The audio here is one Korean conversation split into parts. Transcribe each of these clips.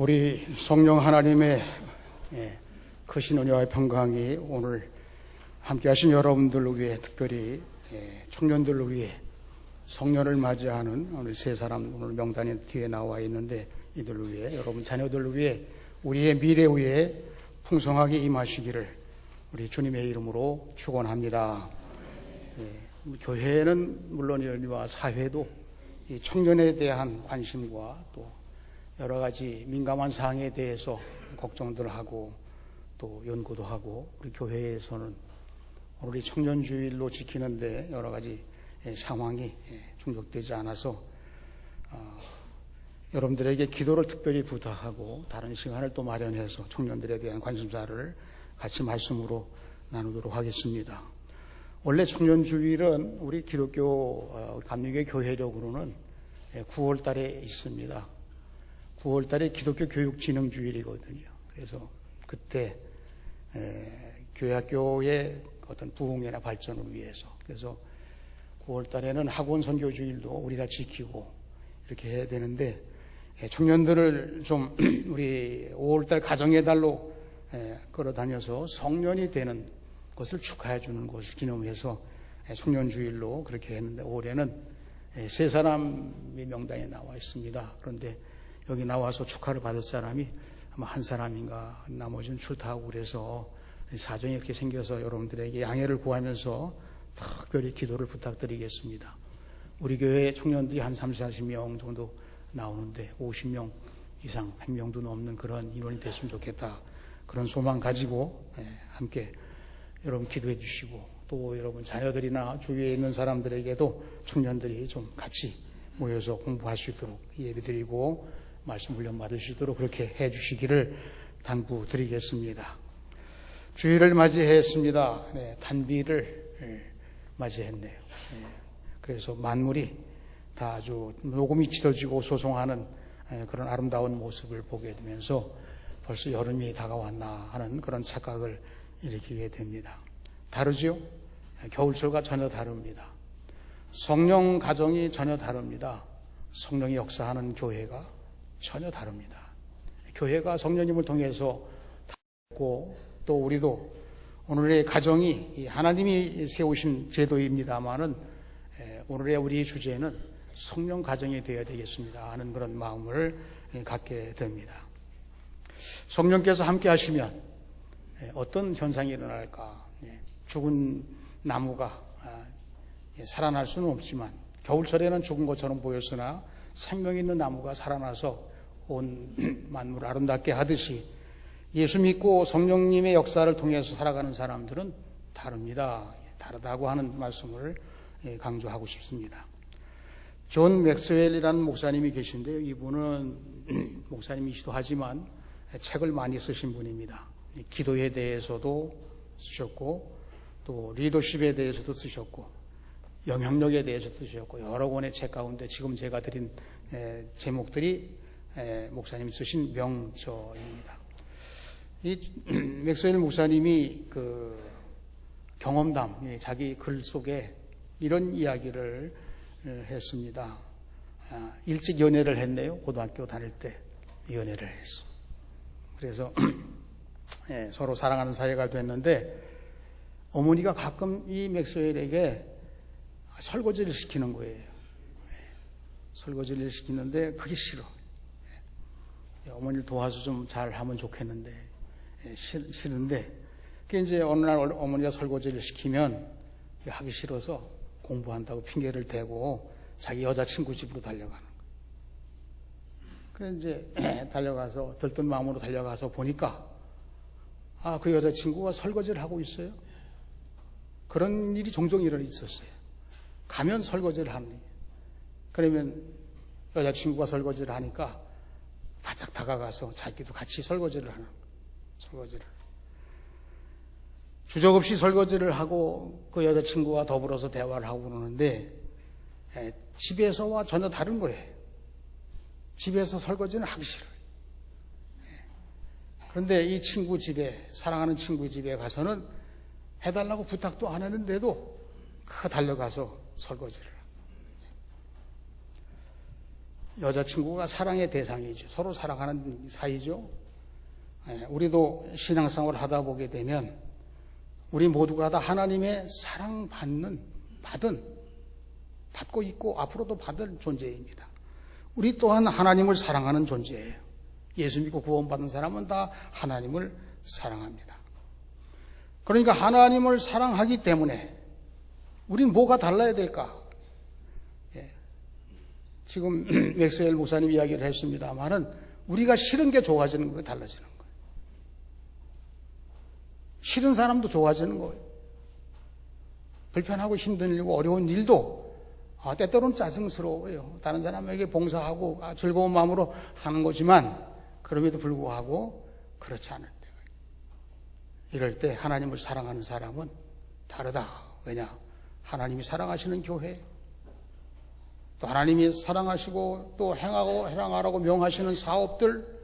우리 성령 하나님의 크신 은혜와 평강이 오늘 함께하신 여러분들을 위해, 특별히 청년들을 위해 성년을 맞이하는 우리 세 사람 오늘 명단이 뒤에 나와 있는데, 이들을 위해, 여러분 자녀들을 위해, 우리의 미래 위에 풍성하게 임하시기를 우리 주님의 이름으로 축원합니다. 교회는 물론이와 사회도 이 청년에 대한 관심과 또 여러 가지 민감한 사항에 대해서 걱정들 하고 또 연구도 하고, 우리 교회에서는 오늘 이 청년주일로 지키는데 여러 가지 상황이 충족되지 않아서 여러분들에게 기도를 특별히 부탁하고 다른 시간을 또 마련해서 청년들에 대한 관심사를 같이 말씀으로 나누도록 하겠습니다. 원래 청년주일은 우리 기독교 감리교 교회력으로는 9월 달에 있습니다. 9월 달에 기독교 교육진흥주일이거든요. 그래서 그때 교회학교의 어떤 부흥이나 발전을 위해서, 그래서 9월 달에는 학원 선교주일도 우리가 지키고 이렇게 해야 되는데, 청년들을 좀 우리 5월 달 가정의 달로 끌어다녀서 성년이 되는 것을 축하해 주는 것을 기념해서 청년주일로 그렇게 했는데, 올해는 세 사람이 명단에 나와 있습니다. 그런데 여기 나와서 축하를 받을 사람이 아마 한 사람인가, 나머지는 출타하고 그래서 사정이 이렇게 생겨서 여러분들에게 양해를 구하면서 특별히 기도를 부탁드리겠습니다. 우리 교회 청년들이 한 30, 40명 정도 나오는데 50명 이상, 100명도 넘는 그런 인원이 됐으면 좋겠다, 그런 소망 가지고 함께 여러분 기도해 주시고, 또 여러분 자녀들이나 주위에 있는 사람들에게도 청년들이 좀 같이 모여서 공부할 수 있도록 예배드리고 말씀 훈련 받을 수 있도록 그렇게 해 주시기를 당부드리겠습니다. 주일을 맞이했습니다. 단비를 맞이했네요. 그래서 만물이 다 아주 녹음이 짙어지고 소송하는 그런 아름다운 모습을 보게 되면서 벌써 여름이 다가왔나 하는 그런 착각을 일으키게 됩니다. 다르지요? 겨울철과 전혀 다릅니다. 성령 가정이 전혀 다릅니다. 성령이 역사하는 교회가 전혀 다릅니다. 교회가 성령님을 통해서 다르고, 또 우리도 오늘의 가정이 하나님이 세우신 제도입니다만은 오늘의 우리 주제는 성령 가정이 되어야 되겠습니다 하는 그런 마음을 갖게 됩니다. 성령께서 함께 하시면 어떤 현상이 일어날까? 죽은 나무가 살아날 수는 없지만, 겨울철에는 죽은 것처럼 보였으나 생명 있는 나무가 살아나서 온 만물을 아름답게 하듯이, 예수 믿고 성령님의 역사를 통해서 살아가는 사람들은 다릅니다. 다르다고 하는 말씀을 강조하고 싶습니다. 존 맥스웰이라는 목사님이 계신데요. 이분은 목사님이시도 하지만 책을 많이 쓰신 분입니다. 기도에 대해서도 쓰셨고, 또 리더십에 대해서도 쓰셨고, 영향력에 대해서도 쓰셨고, 여러 권의 책 가운데 지금 제가 드린 제목들이 목사님이 쓰신 명저입니다. 이 맥스웰 목사님이 그 경험담, 자기 글 속에 이런 이야기를 했습니다. 일찍 연애를 했네요. 고등학교 다닐 때 연애를 했어. 그래서 서로 사랑하는 사이가 됐는데, 어머니가 가끔 이 맥스웰에게 설거지를 시키는 거예요. 설거지를 시키는데 그게 싫어. 어머니를 도와서 좀 잘하면 좋겠는데 싫은데, 그게 이제 어느 날 어머니가 설거지를 시키면 하기 싫어서 공부한다고 핑계를 대고 자기 여자친구 집으로 달려가는 거예요. 그래서 이제 달려가서 들뜬 마음으로 달려가서 보니까 그 여자친구가 설거지를 하고 있어요. 그런 일이 종종 있었어요. 가면 설거지를 하는 거예요. 그러면 여자친구가 설거지를 하니까 바짝 다가가서 자기도 같이 설거지를 하는 거예요. 설거지를. 주저없이 설거지를 하고 그 여자친구와 더불어서 대화를 하고 그러는데, 집에서와 전혀 다른 거예요. 집에서 설거지는 하기 싫어요. 그런데 이 친구 집에, 사랑하는 친구 집에 가서는 해달라고 부탁도 안 했는데도 달려가서 설거지를. 여자친구가 사랑의 대상이죠. 서로 사랑하는 사이죠. 우리도 신앙생활을 하다 보게 되면 우리 모두가 다 하나님의 받고 있고 앞으로도 받을 존재입니다. 우리 또한 하나님을 사랑하는 존재예요. 예수 믿고 구원받은 사람은 다 하나님을 사랑합니다. 그러니까 하나님을 사랑하기 때문에 우린 뭐가 달라야 될까? 지금 맥스웰 목사님 이야기를 했습니다만은 우리가 싫은 게 좋아지는 거예요. 달라지는 거예요. 싫은 사람도 좋아지는 거예요. 불편하고 힘든 일고 어려운 일도 때때로는 짜증스러워요. 다른 사람에게 봉사하고 즐거운 마음으로 하는 거지만 그럼에도 불구하고 그렇지 않을 때가 이럴 때 하나님을 사랑하는 사람은 다르다. 왜냐? 하나님이 사랑하시는 교회, 또 하나님이 사랑하시고 또 행하라고 명하시는 사업들,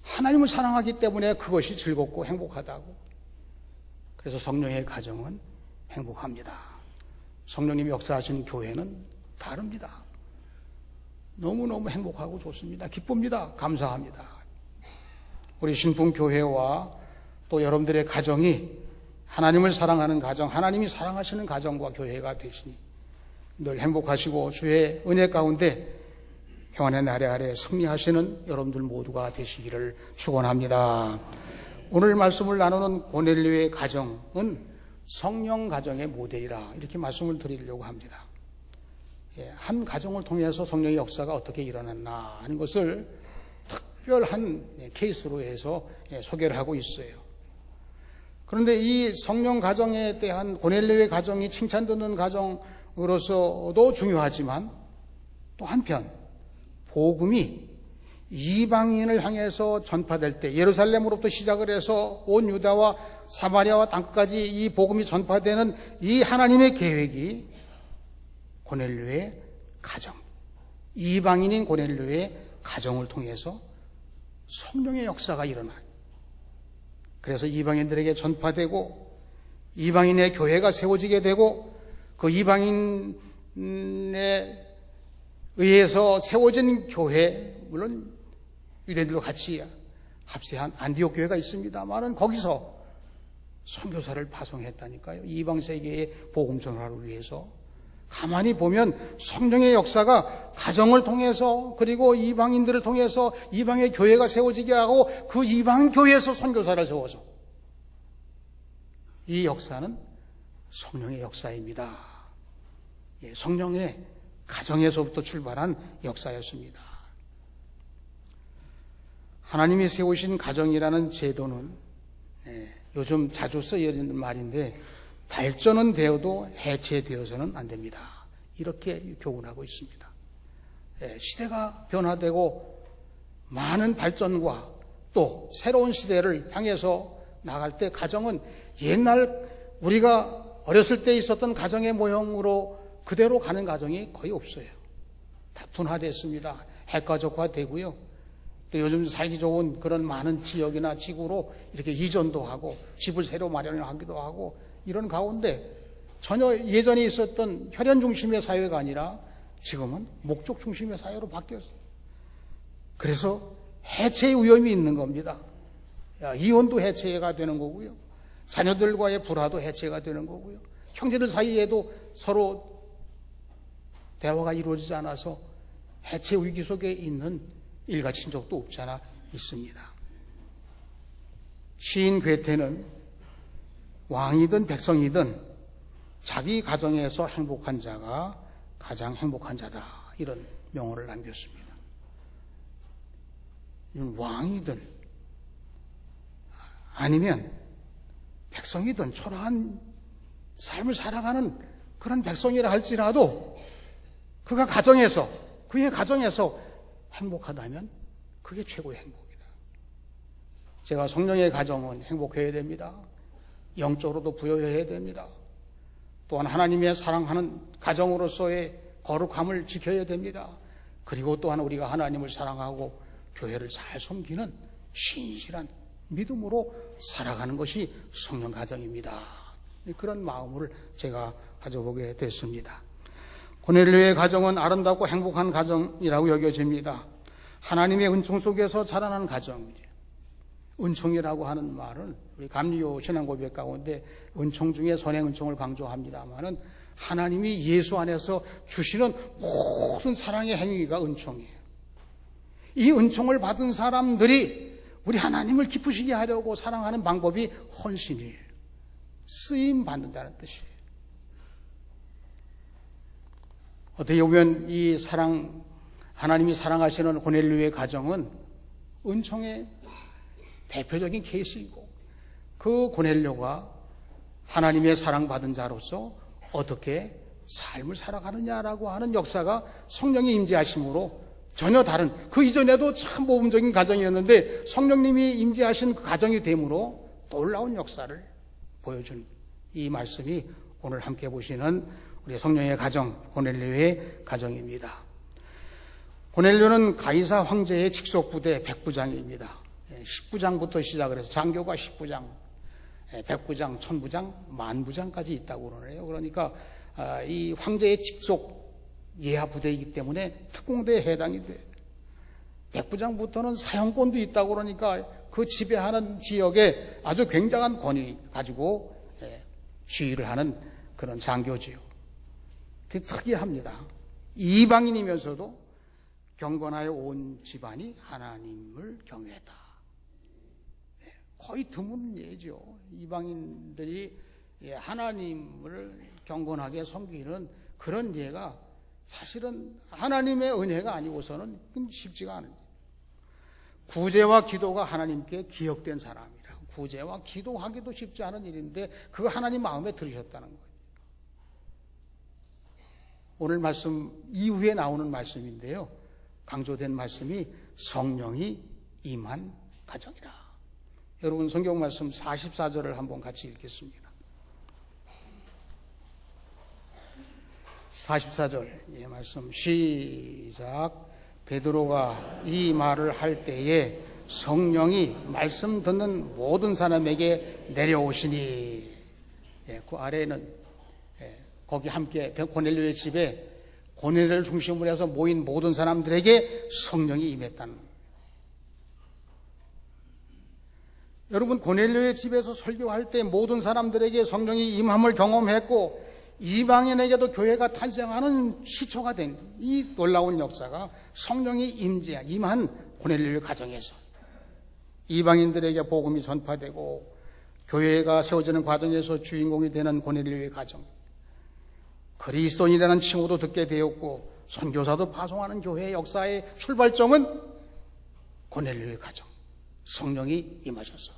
하나님을 사랑하기 때문에 그것이 즐겁고 행복하다고. 그래서 성령의 가정은 행복합니다. 성령님이 역사하시는 교회는 다릅니다. 너무너무 행복하고 좋습니다. 기쁩니다. 감사합니다. 우리 신풍교회와 또 여러분들의 가정이 하나님을 사랑하는 가정, 하나님이 사랑하시는 가정과 교회가 되시니 늘 행복하시고 주의 은혜 가운데 평안의 나래 아래 승리하시는 여러분들 모두가 되시기를 축원합니다. 오늘 말씀을 나누는 고넬료의 가정은 성령 가정의 모델이라 이렇게 말씀을 드리려고 합니다. 한 가정을 통해서 성령의 역사가 어떻게 일어났나 하는 것을 특별한 케이스로 해서 소개를 하고 있어요. 그런데 이 성령 가정에 대한 고넬료의 가정이 칭찬듣는 가정으로서도 중요하지만 또 한편 복음이 이방인을 향해서 전파될 때 예루살렘으로부터 시작을 해서 온 유다와 사마리아와 땅끝까지 이 복음이 전파되는 이 하나님의 계획이 고넬료의 가정, 이방인인 고넬료의 가정을 통해서 성령의 역사가 일어나요. 그래서 이방인들에게 전파되고 이방인의 교회가 세워지게 되고 그 이방인에 의해서 세워진 교회, 물론 유대인들도 같이 합세한 안디옥 교회가 있습니다만은 거기서 선교사를 파송했다니까요. 이방 세계의 복음 전하를 위해서. 가만히 보면 성령의 역사가 가정을 통해서 그리고 이방인들을 통해서 이방의 교회가 세워지게 하고 그 이방 교회에서 선교사를 세워서 이 역사는 성령의 역사입니다. 성령의 가정에서부터 출발한 역사였습니다. 하나님이 세우신 가정이라는 제도는 요즘 자주 쓰여지는 말인데 발전은 되어도 해체되어서는 안 됩니다. 이렇게 교훈하고 있습니다. 시대가 변화되고 많은 발전과 또 새로운 시대를 향해서 나갈 때 가정은 옛날 우리가 어렸을 때 있었던 가정의 모형으로 그대로 가는 가정이 거의 없어요. 다 분화됐습니다. 핵가족화되고요. 또 요즘 살기 좋은 그런 많은 지역이나 지구로 이렇게 이전도 하고 집을 새로 마련하기도 하고 이런 가운데 전혀 예전에 있었던 혈연 중심의 사회가 아니라 지금은 목적 중심의 사회로 바뀌었어요. 그래서 해체의 위험이 있는 겁니다. 이혼도 해체가 되는 거고요. 자녀들과의 불화도 해체가 되는 거고요. 형제들 사이에도 서로 대화가 이루어지지 않아서 해체 위기 속에 있는 일가 친족도 없지 않아 있습니다. 시인 괴테는 왕이든 백성이든 자기 가정에서 행복한 자가 가장 행복한 자다 이런 명언을 남겼습니다. 왕이든 아니면 백성이든 초라한 삶을 살아가는 그런 백성이라 할지라도 그가 가정에서 그의 가정에서 행복하다면 그게 최고의 행복이다. 제가 성령의 가정은 행복해야 됩니다. 영적으로도 부여해야 됩니다. 또한 하나님의 사랑하는 가정으로서의 거룩함을 지켜야 됩니다. 그리고 또한 우리가 하나님을 사랑하고 교회를 잘 섬기는 신실한 믿음으로 살아가는 것이 성령 가정입니다. 그런 마음을 제가 가져보게 됐습니다. 고넬료의 가정은 아름답고 행복한 가정이라고 여겨집니다. 하나님의 은총 속에서 자라난 가정이죠. 은총이라고 하는 말은 우리 감리교 신앙고백 가운데 은총 중에 선행 은총을 강조합니다마는 하나님이 예수 안에서 주시는 모든 사랑의 행위가 은총이에요. 이 은총을 받은 사람들이 우리 하나님을 기쁘시게 하려고 사랑하는 방법이 헌신이에요. 쓰임 받는다는 뜻이에요. 어떻게 보면 이 하나님이 사랑하시는 고넬료의 가정은 은총의 대표적인 케이스이고, 그 고넬료가 하나님의 사랑받은 자로서 어떻게 삶을 살아가느냐라고 하는 역사가 성령의 임재하심으로 전혀 다른, 그 이전에도 참 모범적인 가정이었는데 성령님이 임재하신 그 가정이 됨으로 놀라운 역사를 보여준 이 말씀이 오늘 함께 보시는 우리 성령의 가정, 고넬료의 가정입니다. 고넬료는 가이사 황제의 직속부대 백부장입니다. 10부장부터 시작을 해서 장교가 10부장, 백부장, 천부장, 만부장까지 있다고 그러네요. 그러니까 이 황제의 직속 예하 부대이기 때문에 특공대에 해당이 돼요. 백부장부터는 사형권도 있다고 그러니까 그 지배하는 지역에 아주 굉장한 권위 가지고 지휘를 하는 그런 장교지요. 그게 특이합니다. 이방인이면서도 경건하여 온 집안이 하나님을 경외했다. 거의 드문 예죠. 이방인들이 하나님을 경건하게 섬기는 그런 예가 사실은 하나님의 은혜가 아니고서는 쉽지가 않은 거예요. 구제와 기도가 하나님께 기억된 사람이라. 구제와 기도하기도 쉽지 않은 일인데 그거 하나님 마음에 들으셨다는 거예요. 오늘 말씀 이후에 나오는 말씀인데요. 강조된 말씀이 성령이 임한 가정이라. 여러분 성경 말씀 44절을 한번 같이 읽겠습니다. 44절 말씀 시작. 베드로가 이 말을 할 때에 성령이 말씀 듣는 모든 사람에게 내려오시니, 그 아래에는 거기 함께 고넬료의 집에 고넬료를 중심으로 해서 모인 모든 사람들에게 성령이 임했다는 거예요. 여러분 고넬료의 집에서 설교할 때 모든 사람들에게 성령이 임함을 경험했고 이방인에게도 교회가 탄생하는 시초가 된 이 놀라운 역사가 성령이 임한 고넬료의 가정에서 이방인들에게 복음이 전파되고 교회가 세워지는 과정에서 주인공이 되는 고넬료의 가정, 그리스도인이라는 칭호도 듣게 되었고 선교사도 파송하는 교회의 역사의 출발점은 고넬료의 가정, 성령이 임하셨어요.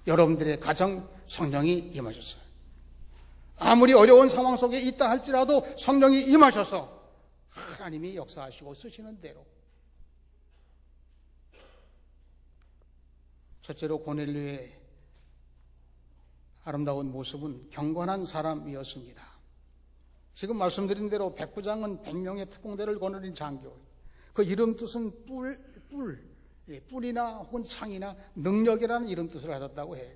여러분들의 가정 성령이 임하셨어요. 아무리 어려운 상황 속에 있다 할지라도 성령이 임하셔서 하나님이 역사하시고 쓰시는 대로. 첫째로 고넬료의 아름다운 모습은 경건한 사람이었습니다. 지금 말씀드린 대로 백부장은 100명의 특공대를 거느린 장교, 그 이름 뜻은 뿔이나 혹은 창이나 능력이라는 이름 뜻을 가졌다고 해요.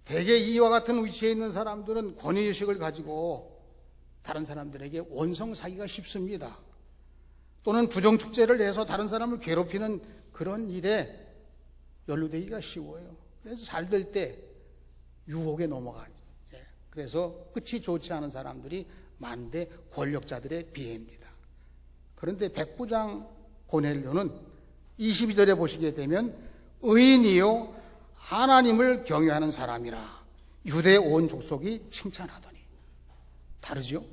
대개 이와 같은 위치에 있는 사람들은 권위의식을 가지고 다른 사람들에게 원성사기가 쉽습니다. 또는 부정축제를 내서 다른 사람을 괴롭히는 그런 일에 연루되기가 쉬워요. 그래서 잘 될 때 유혹에 넘어가죠. 그래서 끝이 좋지 않은 사람들이 많은데 권력자들의 비해입니다. 그런데 백부장 고넬료는 22절에 보시게 되면 의인이요 하나님을 경외하는 사람이라 유대 온 족속이 칭찬하더니. 다르죠?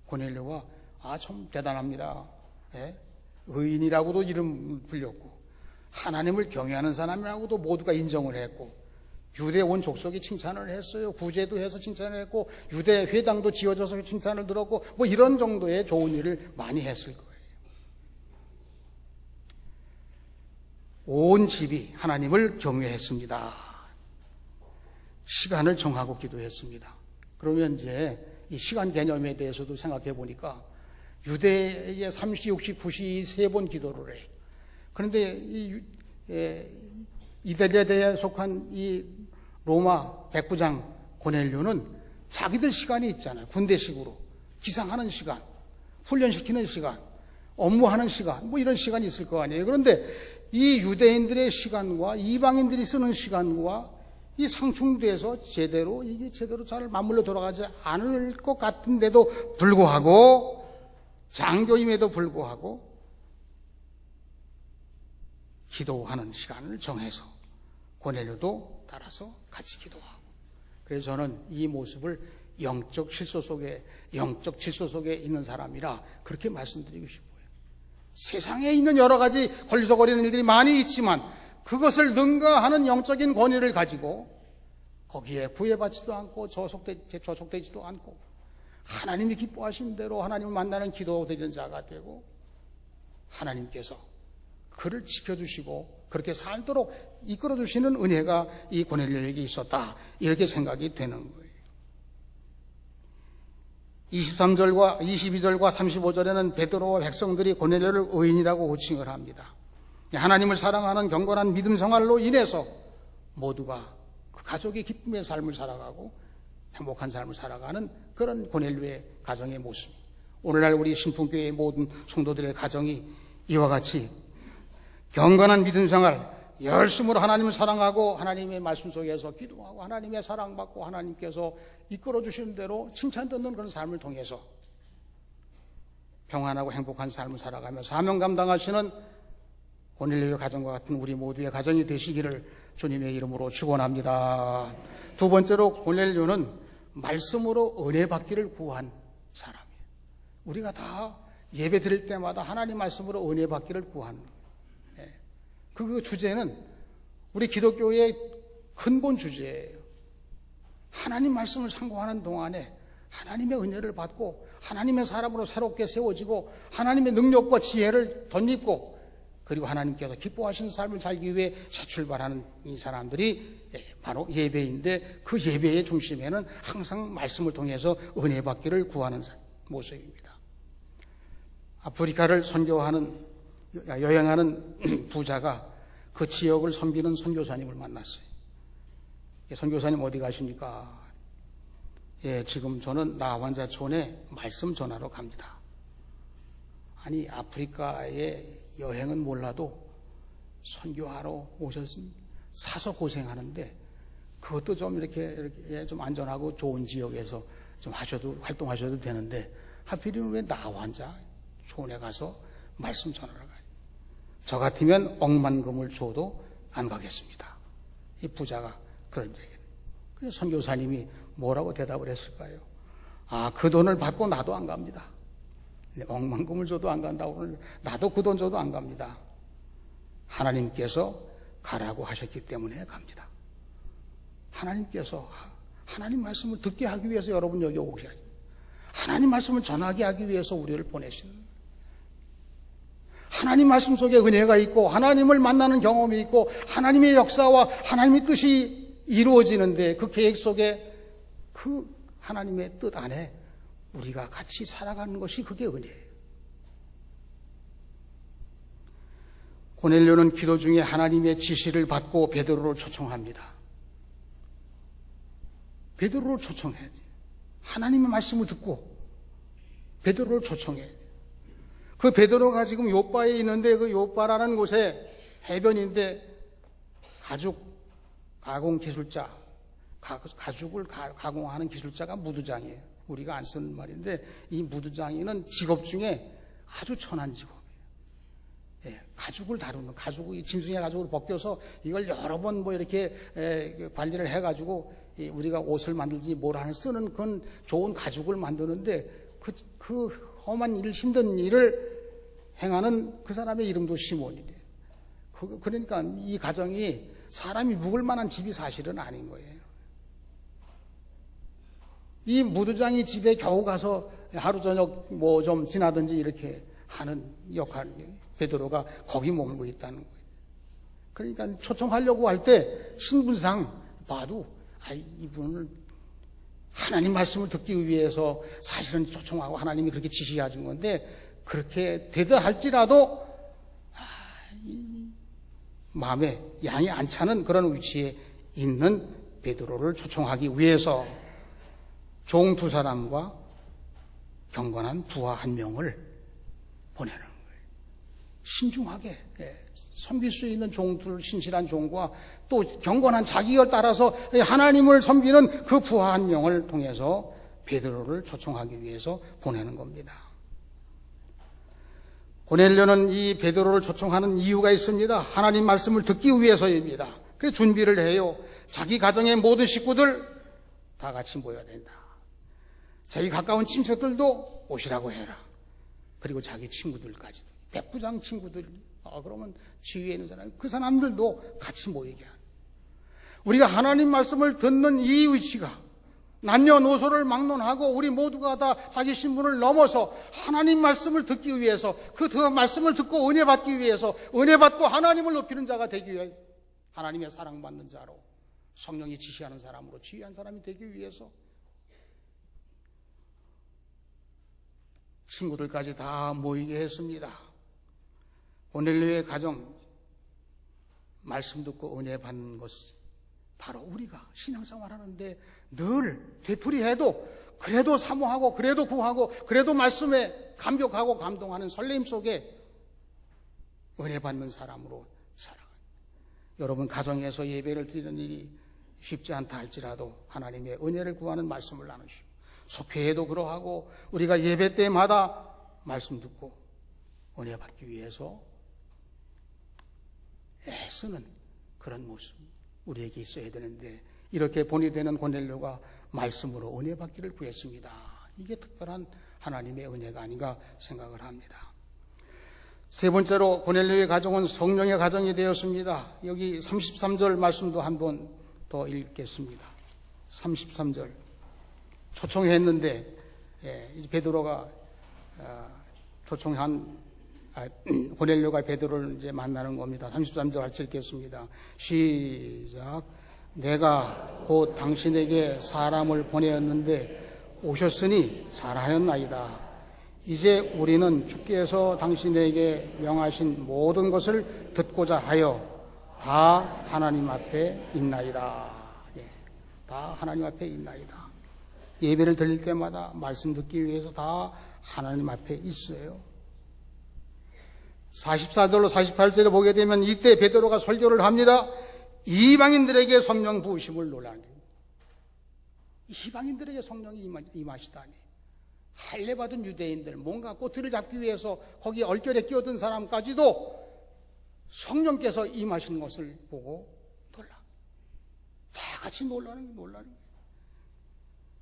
고넬료가 참 대단합니다. 의인이라고도 이름 불렸고 하나님을 경외하는 사람이라고도 모두가 인정을 했고 유대 온 족속이 칭찬을 했어요. 구제도 해서 칭찬을 했고 유대 회당도 지어져서 칭찬을 들었고 뭐 이런 정도의 좋은 일을 많이 했을 거예요. 온 집이 하나님을 경외했습니다. 시간을 정하고 기도했습니다. 그러면 이제 이 시간 개념에 대해서도 생각해 보니까 유대의 3시, 6시, 9시 3번 기도를 해요. 그런데 이 이데리아에 속한 이 로마 백부장 고넬료는 자기들 시간이 있잖아요. 군대식으로. 기상하는 시간, 훈련시키는 시간, 업무하는 시간, 뭐 이런 시간이 있을 거 아니에요. 그런데 이 유대인들의 시간과 이방인들이 쓰는 시간과 이 상충돼서 이게 제대로 잘 맞물려 돌아가지 않을 것 같은데도 불구하고, 장교임에도 불구하고 기도하는 시간을 정해서 고넬료도 따라서 같이 기도하고, 그래서 저는 이 모습을 영적 질서 속에 있는 사람이라 그렇게 말씀드리고 싶어요. 세상에 있는 여러 가지 걸리적거리는 일들이 많이 있지만 그것을 능가하는 영적인 권위를 가지고 거기에 구애받지도 않고 저속되지도 않고 하나님이 기뻐하신 대로 하나님을 만나는 기도 드리는 자가 되고, 하나님께서 그를 지켜주시고 그렇게 살도록 이끌어주시는 은혜가 이 고넬료에게 있었다, 이렇게 생각이 되는 거예요. 23절과 22절과 35절에는 베드로와 백성들이 고넬료를 의인이라고 호칭을 합니다. 하나님을 사랑하는 경건한 믿음 생활로 인해서 모두가 그 가족의 기쁨의 삶을 살아가고 행복한 삶을 살아가는 그런 고넬료의 가정의 모습. 오늘날 우리 신풍교회의 모든 성도들의 가정이 이와 같이 경건한 믿음 생활, 열심으로 하나님을 사랑하고 하나님의 말씀 속에서 기도하고 하나님의 사랑받고 하나님께서 이끌어 주시는 대로 칭찬 듣는 그런 삶을 통해서 평안하고 행복한 삶을 살아가며 사명 감당하시는 고넬료 가정과 같은 우리 모두의 가정이 되시기를 주님의 이름으로 축원합니다. 두 번째로, 고넬료는 말씀으로 은혜 받기를 구한 사람이에요. 우리가 다 예배 드릴 때마다 하나님 말씀으로 은혜 받기를 구하는 거예요. 그 주제는 우리 기독교의 근본 주제예요. 하나님 말씀을 상고하는 동안에 하나님의 은혜를 받고 하나님의 사람으로 새롭게 세워지고 하나님의 능력과 지혜를 덧입고, 그리고 하나님께서 기뻐하시는 삶을 살기 위해 새 출발하는 이 사람들이 바로 예배인데, 그 예배의 중심에는 항상 말씀을 통해서 은혜 받기를 구하는 모습입니다. 아프리카를 여행하는 부자가 그 지역을 섬기는 선교사님을 만났어요. 선교사님 어디 가십니까? 지금 저는 나환자촌에 말씀 전하러 갑니다. 아니, 아프리카의 여행은 몰라도 선교하러 오셨으면 사서 고생하는데 그것도 좀 이렇게 좀 안전하고 좋은 지역에서 좀 활동하셔도 되는데 하필이면 왜 나환자촌에 가서 말씀 전하러 가요? 저 같으면 억만금을 줘도 안 가겠습니다. 이 부자가 그런 얘기를. 그래서 선교사님이 뭐라고 대답을 했을까요? 그 돈을 받고 나도 안 갑니다. 억만금을 줘도 안 간다고, 나도 그 돈 줘도 안 갑니다. 하나님께서 가라고 하셨기 때문에 갑니다. 하나님께서 하나님 말씀을 듣게 하기 위해서 여러분 여기 오셔야 합니다. 하나님 말씀을 전하게 하기 위해서 우리를 보내시는, 하나님 말씀 속에 은혜가 있고 하나님을 만나는 경험이 있고 하나님의 역사와 하나님의 뜻이 이루어지는데, 그 계획 속에 그 하나님의 뜻 안에 우리가 같이 살아가는 것이 그게 은혜예요. 고넬료는 기도 중에 하나님의 지시를 받고 베드로를 초청합니다. 베드로를 초청해야지. 하나님의 말씀을 듣고 베드로를 초청해. 그 베드로가 지금 요빠에 있는데, 그 요빠라는 곳에 해변인데 가죽 가공 기술자, 가죽을 가공하는 기술자가 무두장이에요. 우리가 안 쓰는 말인데 이 무두장이는 직업 중에 아주 천한 직업이에요. 가죽을 다루는, 짐승의 가죽을 벗겨서 이걸 여러 번 이렇게 관리를 해가지고 우리가 옷을 만들지 뭘 하는 쓰는 그런 좋은 가죽을 만드는데 그 험한 일, 힘든 일을 행하는 그 사람의 이름도 시몬이래요. 그러니까 이 가정이 사람이 묵을 만한 집이 사실은 아닌 거예요. 이 무두장이 집에 겨우 가서 하루 저녁 좀 지나든지 이렇게 하는 역할, 베드로가 거기 머물고 있다는 거예요. 그러니까 초청하려고 할 때 신분상 봐도 이분을 하나님 말씀을 듣기 위해서 사실은 초청하고 하나님이 그렇게 지시하신 건데, 그렇게 되다 할지라도 마음에 양이 안 차는 그런 위치에 있는 베드로를 초청하기 위해서 종 두 사람과 경건한 부하 한 명을 보내는 거예요. 신중하게 섬길 수 있는 종들, 신실한 종과 또 경건한 자기를 따라서 하나님을 섬기는 그 부하 한 명을 통해서 베드로를 초청하기 위해서 보내는 겁니다. 고넬료는 이 베드로를 초청하는 이유가 있습니다. 하나님 말씀을 듣기 위해서입니다. 그래서 준비를 해요. 자기 가정의 모든 식구들 다 같이 모여야 된다. 자기 가까운 친척들도 오시라고 해라. 그리고 자기 친구들까지도, 백부장 친구들, 그러면 지위에 있는 사람, 그 사람들도 같이 모이게 하는. 우리가 하나님 말씀을 듣는 이 위치가 남녀노소를 막론하고 우리 모두가 다 자기 신분을 넘어서 하나님 말씀을 듣기 위해서, 그 말씀을 듣고 은혜 받기 위해서, 은혜 받고 하나님을 높이는 자가 되기 위해서, 하나님의 사랑받는 자로, 성령이 지시하는 사람으로 지휘한 사람이 되기 위해서 친구들까지 다 모이게 했습니다. 고넬료의 가정, 말씀 듣고 은혜 받는 것이 바로 우리가 신앙생활 하는데 늘 되풀이해도 그래도 사모하고 그래도 구하고 그래도 말씀에 감격하고 감동하는 설렘 속에 은혜 받는 사람으로 살아가요. 여러분 가정에서 예배를 드리는 일이 쉽지 않다 할지라도 하나님의 은혜를 구하는 말씀을 나누시고, 속회에도 그러하고 우리가 예배 때마다 말씀 듣고 은혜 받기 위해서 애쓰는 그런 모습 우리에게 있어야 되는데, 이렇게 본이 되는 고넬료가 말씀으로 은혜 받기를 구했습니다. 이게 특별한 하나님의 은혜가 아닌가 생각을 합니다. 세 번째로 고넬료의 가정은 성령의 가정이 되었습니다. 여기 33절 말씀도 한 번 더 읽겠습니다. 33절. 초청했는데 이제 베드로가 초청한 고넬료가 베드로를 이제 만나는 겁니다. 33절 같이 읽겠습니다. 시작. 내가 곧 당신에게 사람을 보내었는데 오셨으니 잘하였나이다. 이제 우리는 주께서 당신에게 명하신 모든 것을 듣고자 하여 다 하나님 앞에 있나이다. 다 하나님 앞에 있나이다. 예배를 드릴 때마다 말씀 듣기 위해서 다 하나님 앞에 있어요. 44절로 48절에 보게 되면 이때 베드로가 설교를 합니다. 이방인들에게 성령 부으심을 논하니, 이방인들에게 성령이 임하시다니, 할례받은 유대인들, 뭔가 꼬투리를 잡기 위해서 거기에 얼결에 끼어든 사람까지도 성령께서 임하시는 것을 보고 놀라. 다 같이 놀라는 거예요.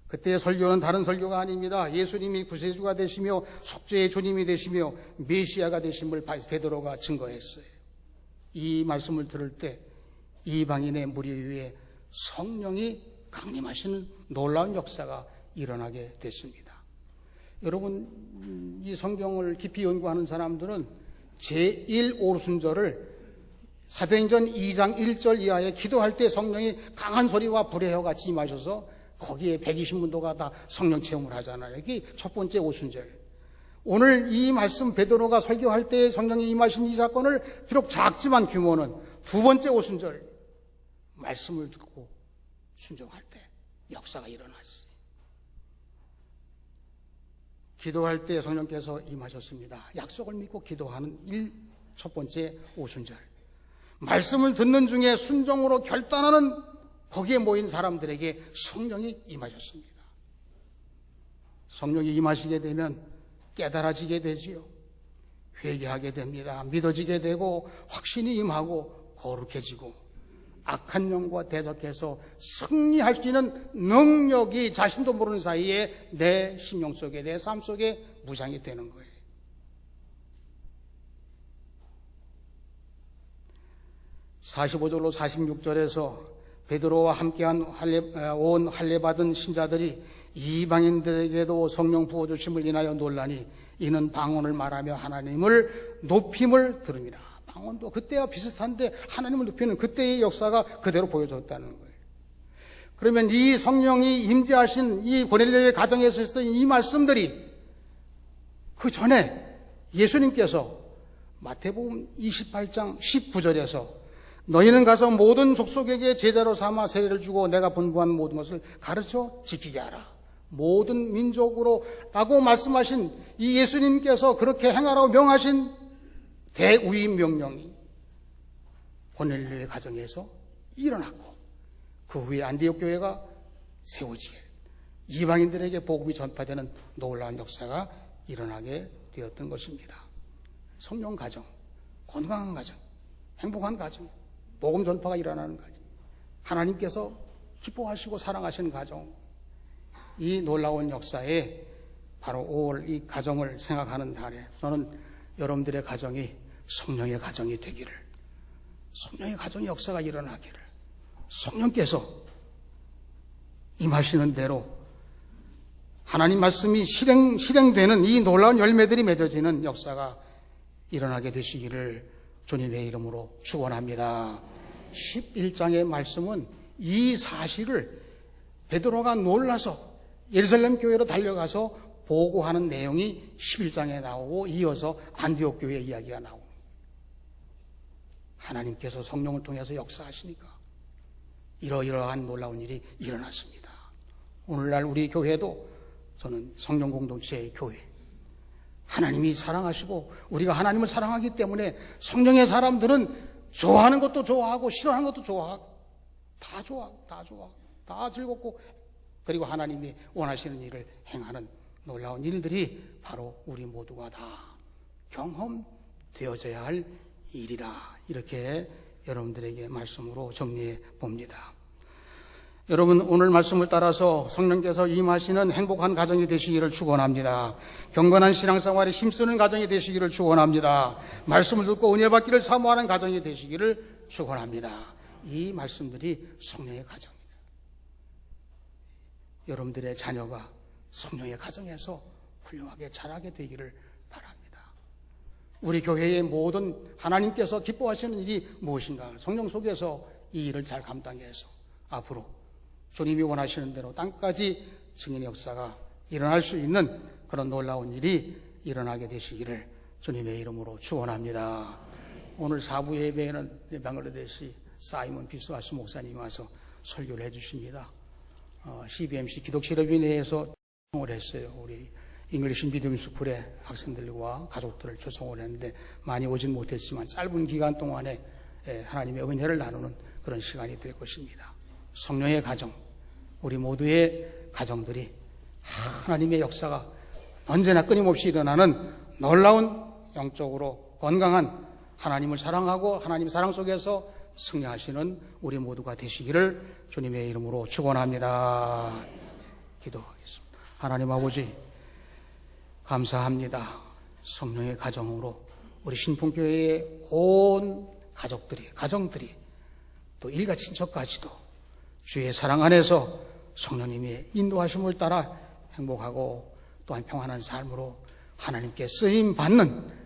그때의 설교는 다른 설교가 아닙니다. 예수님이 구세주가 되시며 속죄의 주님이 되시며 메시아가 되심을 베드로가 증거했어요. 이 말씀을 들을 때 이방인의 무리 위에 성령이 강림하시는 놀라운 역사가 일어나게 됐습니다. 여러분, 이 성경을 깊이 연구하는 사람들은 제1오순절을 사도행전 2장 1절 이하에 기도할 때 성령이 강한 소리와 불의 혀가 같이 임하셔서 거기에 120문도가 다 성령 체험을 하잖아요. 이게 첫 번째 오순절. 오늘 이 말씀 베드로가 설교할 때 성령이 임하신 이 사건을 비록 작지만 규모는 두 번째 오순절, 말씀을 듣고 순종할 때 역사가 일어났어요. 기도할 때 성령께서 임하셨습니다. 약속을 믿고 기도하는 첫 번째 오순절. 말씀을 듣는 중에 순종으로 결단하는 거기에 모인 사람들에게 성령이 임하셨습니다. 성령이 임하시게 되면 깨달아지게 되지요. 회개하게 됩니다. 믿어지게 되고 확신이 임하고 거룩해지고 악한 영과 대적해서 승리할 수 있는 능력이 자신도 모르는 사이에 내 심령 속에, 내 삶 속에 무장이 되는 거예요. (45절로 46절에서) 베드로와 함께한 온 할례받은 신자들이 이방인들에게도 성령 부어주심을 인하여 놀라니 이는 방언을 말하며 하나님을 높임을 들음이라. 방언도 그때와 비슷한데 하나님을 높이는 그때의 역사가 그대로 보여줬다는 거예요. 그러면 이 성령이 임재하신 이 고넬료의 가정에서 있었던 이 말씀들이 그 전에 예수님께서 마태복음 28장 19절에서 너희는 가서 모든 족속에게 제자로 삼아 세례를 주고 내가 분부한 모든 것을 가르쳐 지키게 하라. 모든 민족으로 라고 말씀하신 이 예수님께서 그렇게 행하라고 명하신 대우의 명령이 고넬료의 가정에서 일어났고 그 후에 안디옥 교회가 세워지게 이방인들에게 복음이 전파되는 놀라운 역사가 일어나게 되었던 것입니다. 성령 가정, 건강한 가정, 행복한 가정, 복음 전파가 일어나는 가정, 하나님께서 기뻐하시고 사랑하시는 가정, 이 놀라운 역사에 바로 5월 이 가정을 생각하는 달에 저는 여러분들의 가정이 성령의 가정이 되기를, 성령의 가정의 역사가 일어나기를, 성령께서 임하시는 대로 하나님 말씀이 실행되는 이 놀라운 열매들이 맺어지는 역사가 일어나게 되시기를 주님의 이름으로 축원합니다. 11장의 말씀은 이 사실을 베드로가 놀라서 예루살렘 교회로 달려가서 보고하는 내용이 11장에 나오고 이어서 안디옥 교회 이야기가 나오고, 하나님께서 성령을 통해서 역사하시니까 이러이러한 놀라운 일이 일어났습니다. 오늘날 우리 교회도 저는 성령 공동체의 교회, 하나님이 사랑하시고 우리가 하나님을 사랑하기 때문에 성령의 사람들은 좋아하는 것도 좋아하고 싫어하는 것도 좋아하고 다 좋아하고 다 즐겁고, 그리고 하나님이 원하시는 일을 행하는 놀라운 일들이 바로 우리 모두가 다 경험되어져야 할 일이라, 이렇게 여러분들에게 말씀으로 정리해 봅니다. 여러분, 오늘 말씀을 따라서 성령께서 임하시는 행복한 가정이 되시기를 축원합니다. 경건한 신앙생활에 힘쓰는 가정이 되시기를 축원합니다. 말씀을 듣고 은혜 받기를 사모하는 가정이 되시기를 축원합니다. 이 말씀들이 성령의 가정입니다. 여러분들의 자녀가 성령의 가정에서 훌륭하게 자라게 되기를 바랍니다. 우리 교회의 모든 하나님께서 기뻐하시는 일이 무엇인가, 성령 속에서 이 일을 잘 감당해서 앞으로 주님이 원하시는 대로 땅까지 증인의 역사가 일어날 수 있는 그런 놀라운 일이 일어나게 되시기를 주님의 이름으로 축원합니다. 오늘 4부 예배에는 방글라데시 사이먼 비스와스 목사님이 와서 설교를 해주십니다. CBMC 기독실업인회에서 초청을 했어요. 우리 잉글리시 미디엄 스쿨의 학생들과 가족들을 초청을 했는데 많이 오진 못했지만 짧은 기간 동안에 하나님의 은혜를 나누는 그런 시간이 될 것입니다. 성령의 가정, 우리 모두의 가정들이 하나님의 역사가 언제나 끊임없이 일어나는 놀라운 영적으로 건강한, 하나님을 사랑하고 하나님 사랑 속에서 승리하시는 우리 모두가 되시기를 주님의 이름으로 축원합니다. 기도하겠습니다. 하나님 아버지, 감사합니다. 성령의 가정으로 우리 신풍교회의 온 가정들이 또 일가 친척까지도 주의 사랑 안에서 성령님의 인도하심을 따라 행복하고 또한 평안한 삶으로 하나님께 쓰임받는,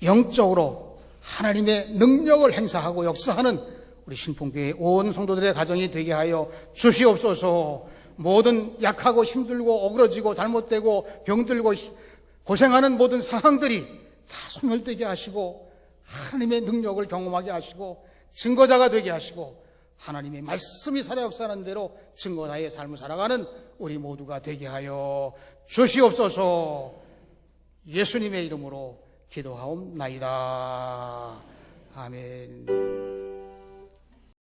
영적으로 하나님의 능력을 행사하고 역사하는 우리 신풍교회의 온 성도들의 가정이 되게 하여 주시옵소서. 모든 약하고 힘들고 어그러지고 잘못되고 병들고 고생하는 모든 상황들이 다 소멸되게 하시고 하나님의 능력을 경험하게 하시고 증거자가 되게 하시고 하나님의 말씀이 살아 역사하는 대로 증거자의 삶을 살아가는 우리 모두가 되게 하여 주시옵소서. 예수님의 이름으로 기도하옵나이다. 아멘.